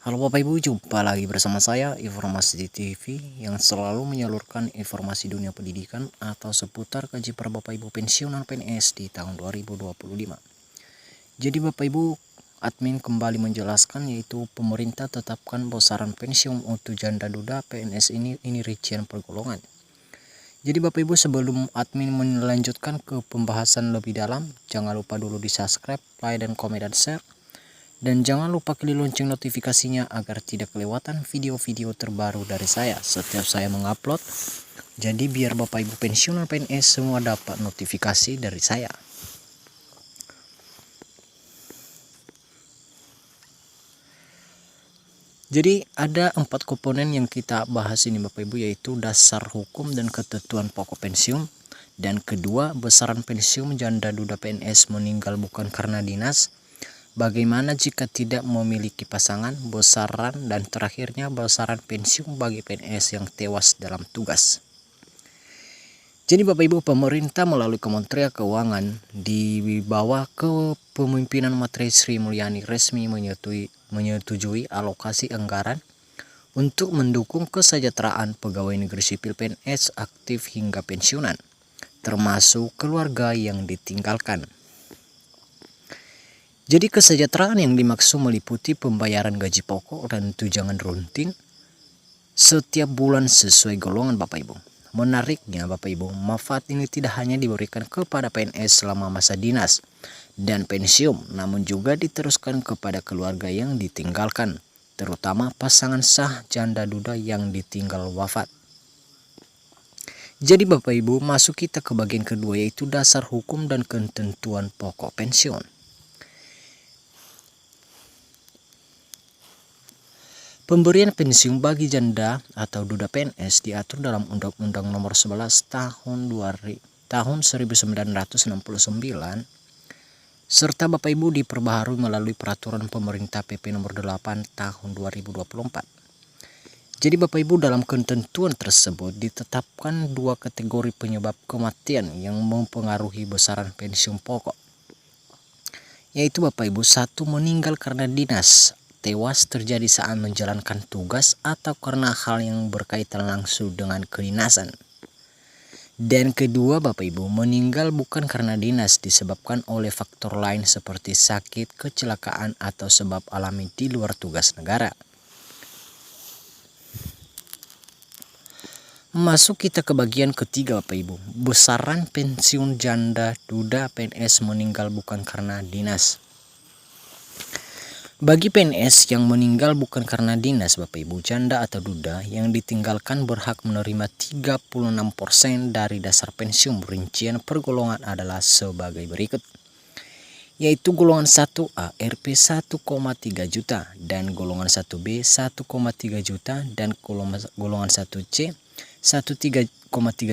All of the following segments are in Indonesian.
Halo Bapak Ibu, jumpa lagi bersama saya Informasi di TV yang selalu menyalurkan informasi dunia pendidikan atau seputar gaji per Bapak Ibu pensiunan PNS di tahun 2025. Jadi Bapak Ibu, admin kembali menjelaskan yaitu pemerintah tetapkan besaran pensiun untuk janda duda PNS ini rincian per golongan. Jadi Bapak Ibu, sebelum admin melanjutkan ke pembahasan lebih dalam, jangan lupa dulu di subscribe, like, dan komen dan share. Dan jangan lupa klik lonceng notifikasinya agar tidak kelewatan video-video terbaru dari saya setiap saya mengupload. Jadi biar Bapak Ibu pensiunan PNS semua dapat notifikasi dari saya. Jadi ada 4 komponen yang kita bahas ini Bapak Ibu, yaitu dasar hukum dan ketentuan pokok pensiun. Dan kedua, besaran pensiun janda duda PNS meninggal bukan karena dinas. Bagaimana jika tidak memiliki pasangan, besaran, dan terakhirnya besaran pensiun bagi PNS yang tewas dalam tugas. Jadi Bapak Ibu, pemerintah melalui Kementerian Keuangan di bawah kepemimpinan Menteri Sri Mulyani resmi menyetujui alokasi anggaran untuk mendukung kesejahteraan pegawai negeri sipil PNS aktif hingga pensiunan, termasuk keluarga yang ditinggalkan. Jadi kesejahteraan yang dimaksud meliputi pembayaran gaji pokok dan tunjangan rutin setiap bulan sesuai golongan Bapak Ibu. Menariknya Bapak Ibu, manfaat ini tidak hanya diberikan kepada PNS selama masa dinas dan pensiun, namun juga diteruskan kepada keluarga yang ditinggalkan, terutama pasangan sah janda duda yang ditinggal wafat. Jadi Bapak Ibu, masuk kita ke bagian kedua, yaitu dasar hukum dan ketentuan pokok pensiun. Pemberian pensiun bagi janda atau duda PNS diatur dalam Undang-Undang Nomor 11 tahun 1969 serta Bapak Ibu diperbaharui melalui Peraturan Pemerintah PP Nomor 8 tahun 2024. Jadi Bapak Ibu, dalam ketentuan tersebut ditetapkan dua kategori penyebab kematian yang mempengaruhi besaran pensiun pokok, yaitu Bapak Ibu, satu, meninggal karena dinas, tewas terjadi saat menjalankan tugas atau karena hal yang berkaitan langsung dengan kedinasan. Dan kedua Bapak Ibu, meninggal bukan karena dinas disebabkan oleh faktor lain seperti sakit, kecelakaan, atau sebab alami di luar tugas negara. Masuk kita ke bagian ketiga Bapak Ibu, besaran pensiun janda duda PNS meninggal bukan karena dinas. Bagi PNS yang meninggal bukan karena dinas Bapak Ibu, janda atau duda yang ditinggalkan berhak menerima 36% dari dasar pensiun. Rincian per golongan adalah sebagai berikut, yaitu golongan 1A Rp 1,3 juta dan golongan 1B 1,3 juta dan golongan 1C 1,3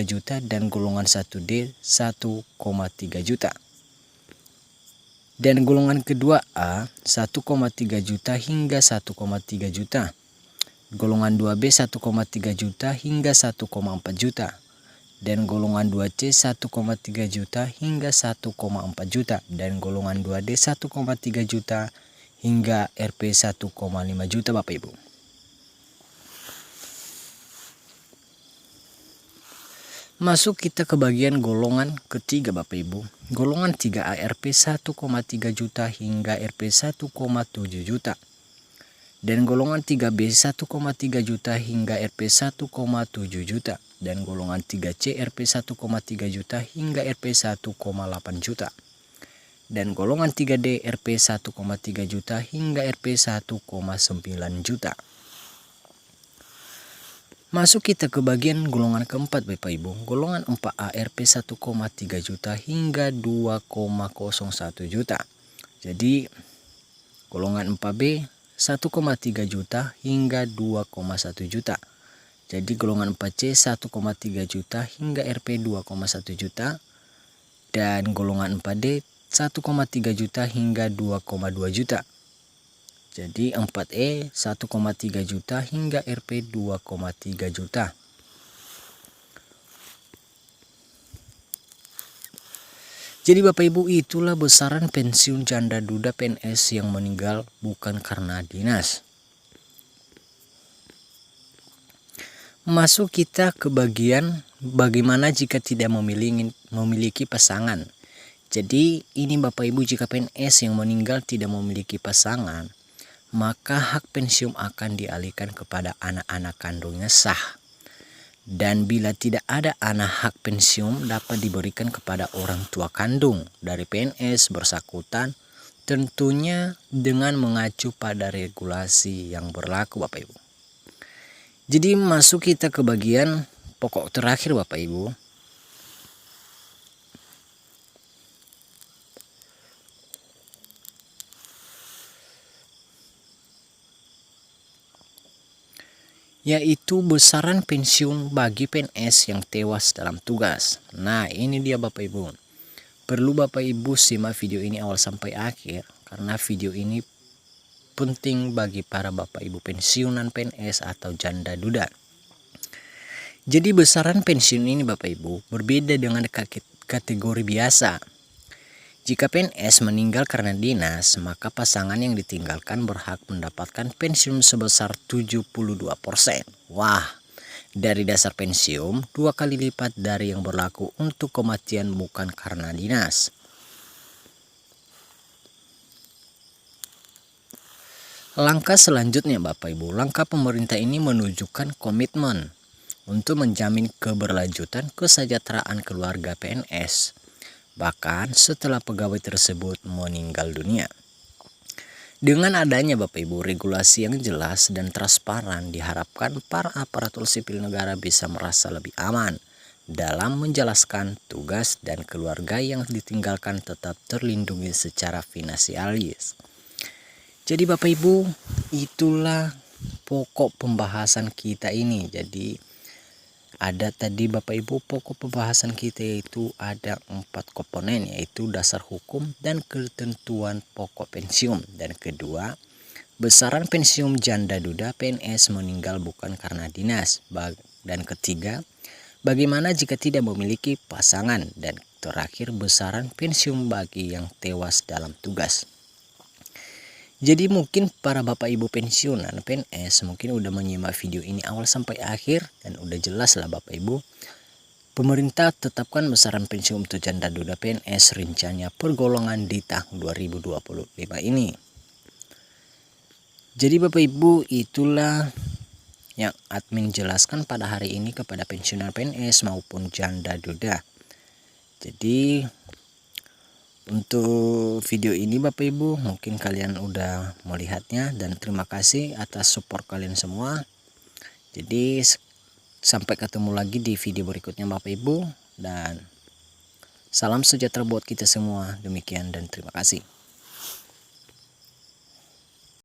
juta dan golongan 1D 1,3 juta. Dan golongan kedua A 1,3 juta hingga 1,3 juta. Golongan 2B 1,3 juta hingga 1,4 juta. Dan golongan 2C 1,3 juta hingga 1,4 juta. Dan golongan 2D 1,3 juta hingga Rp 1,5 juta Bapak Ibu. Masuk kita ke bagian golongan ketiga Bapak Ibu. Golongan 3A Rp 1,3 juta hingga Rp 1,7 juta. Dan golongan 3B 1,3 juta hingga Rp 1,7 juta. Dan golongan 3C Rp 1,3 juta hingga Rp 1,8 juta. Dan golongan 3D Rp 1,3 juta hingga Rp 1,9 juta. Masuk kita ke bagian golongan keempat Bapak Ibu. Golongan 4A Rp 1,3 juta hingga 2,01 juta. Jadi golongan 4B 1,3 juta hingga 2,1 juta. Jadi golongan 4C 1,3 juta hingga Rp 2,1 juta. Dan golongan 4D 1,3 juta hingga 2,2 juta. Jadi 4E 1,3 juta hingga Rp 2,3 juta. Jadi Bapak Ibu, itulah besaran pensiun janda duda PNS yang meninggal bukan karena dinas. Masuk kita ke bagian bagaimana jika tidak memiliki pasangan. Jadi ini Bapak Ibu, jika PNS yang meninggal tidak memiliki pasangan, maka hak pensiun akan dialihkan kepada anak-anak kandungnya sah. Dan bila tidak ada anak, hak pensiun dapat diberikan kepada orang tua kandung dari PNS bersangkutan, tentunya dengan mengacu pada regulasi yang berlaku Bapak Ibu. Jadi masuk kita ke bagian pokok terakhir Bapak Ibu. Yaitu besaran pensiun bagi PNS yang tewas dalam tugas. Nah ini dia Bapak Ibu. Perlu Bapak Ibu simak video ini awal sampai akhir, karena video ini penting bagi para Bapak Ibu pensiunan PNS atau janda duda. Jadi besaran pensiun ini Bapak Ibu berbeda dengan kategori biasa. Jika PNS meninggal karena dinas, maka pasangan yang ditinggalkan berhak mendapatkan pensiun sebesar 72%. Wah, dari dasar pensiun 2 kali lipat dari yang berlaku untuk kematian bukan karena dinas. Langkah selanjutnya Bapak Ibu, langkah pemerintah ini menunjukkan komitmen untuk menjamin keberlanjutan kesejahteraan keluarga PNS, bahkan setelah pegawai tersebut meninggal dunia. Dengan adanya Bapak Ibu regulasi yang jelas dan transparan, diharapkan para aparatur sipil negara bisa merasa lebih aman dalam menjalankan tugas dan keluarga yang ditinggalkan tetap terlindungi secara finansialis. Jadi Bapak Ibu, itulah pokok pembahasan kita ini. Jadi ada tadi Bapak Ibu pokok pembahasan kita yaitu ada 4 komponen, yaitu dasar hukum dan ketentuan pokok pensiun. Dan kedua, besaran pensiun janda duda PNS meninggal bukan karena dinas. Dan ketiga, bagaimana jika tidak memiliki pasangan. Dan terakhir, besaran pensiun bagi yang tewas dalam tugas. Jadi mungkin para Bapak Ibu pensiunan PNS mungkin udah menyimak video ini awal sampai akhir, dan udah jelas lah Bapak Ibu. Pemerintah tetapkan besaran pensiun untuk janda duda PNS rencananya pergolongan di tahun 2025 ini. Jadi Bapak Ibu, itulah yang admin jelaskan pada hari ini kepada pensiunan PNS maupun janda duda. Jadi untuk video ini Bapak Ibu mungkin kalian udah melihatnya, dan terima kasih atas support kalian semua. Jadi sampai ketemu lagi di video berikutnya Bapak Ibu, dan salam sejahtera buat kita semua. Demikian dan terima kasih.